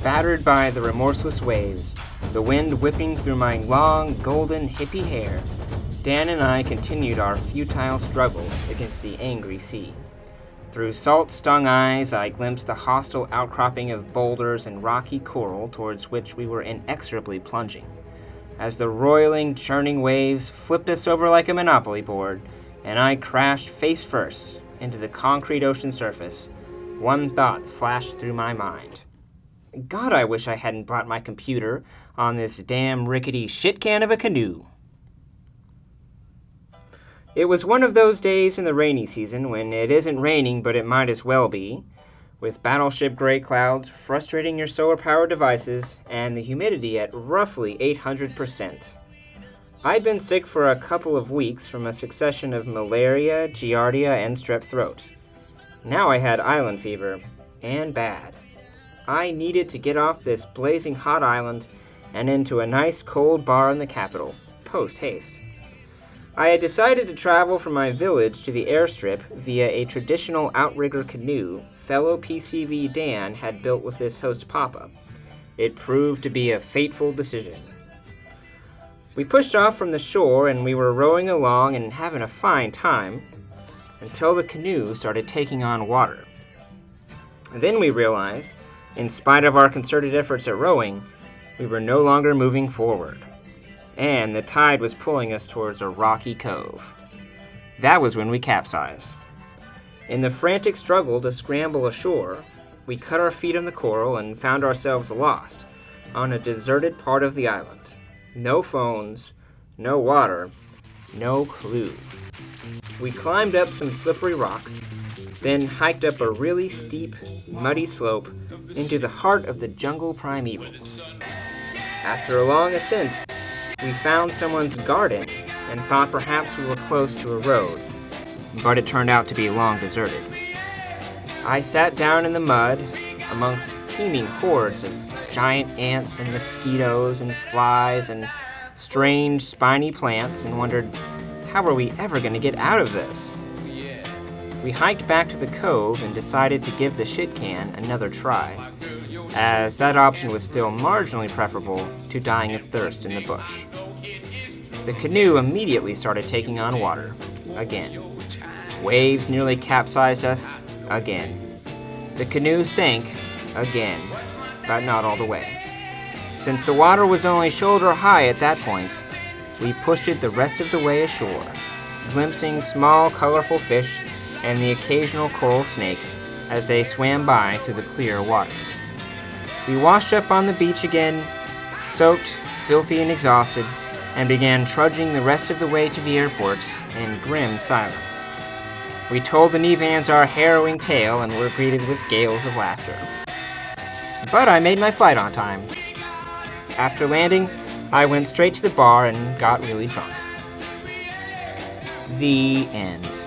battered by the remorseless waves, the wind whipping through my long, golden, hippie hair, Dan and I continued our futile struggle against the angry sea. Through salt-stung eyes, I glimpsed the hostile outcropping of boulders and rocky coral towards which we were inexorably plunging. As the roiling, churning waves flipped us over like a Monopoly board, and I crashed face first into the concrete ocean surface, one thought flashed through my mind. God, I wish I hadn't brought my computer on this damn rickety shit can of a canoe. It was one of those days in the rainy season when it isn't raining but it might as well be, with battleship gray clouds frustrating your solar-powered devices and the humidity at roughly 800%. I'd been sick for a couple of weeks from a succession of malaria, giardia, and strep throat. Now I had island fever, and bad. I needed to get off this blazing hot island and into a nice cold bar in the capital, post-haste. I had decided to travel from my village to the airstrip via a traditional outrigger canoe fellow PCV Dan had built with his host Papa. It proved to be a fateful decision. We pushed off from the shore and we were rowing along and having a fine time until the canoe started taking on water. Then we realized, in spite of our concerted efforts at rowing, we were no longer moving forward, and the tide was pulling us towards a rocky cove. That was when we capsized. In the frantic struggle to scramble ashore, we cut our feet on the coral and found ourselves lost on a deserted part of the island. No phones, no water, no clue. We climbed up some slippery rocks, then hiked up a really steep, muddy slope into the heart of the jungle primeval. After a long ascent, we found someone's garden and thought perhaps we were close to a road, but it turned out to be long deserted. I sat down in the mud amongst teeming hordes of giant ants and mosquitoes and flies and strange spiny plants and wondered, how are we ever going to get out of this? We hiked back to the cove and decided to give the shit can another try, as that option was still marginally preferable to dying of thirst in the bush. The canoe immediately started taking on water, again. Waves nearly capsized us, again. The canoe sank, again, but not all the way. Since the water was only shoulder high at that point, we pushed it the rest of the way ashore, glimpsing small, colorful fish and the occasional coral snake as they swam by through the clear waters. We washed up on the beach again, soaked, filthy, and exhausted, and began trudging the rest of the way to the airport in grim silence. We told the Nevans our harrowing tale and were greeted with gales of laughter. But I made my flight on time. After landing, I went straight to the bar and got really drunk. The end.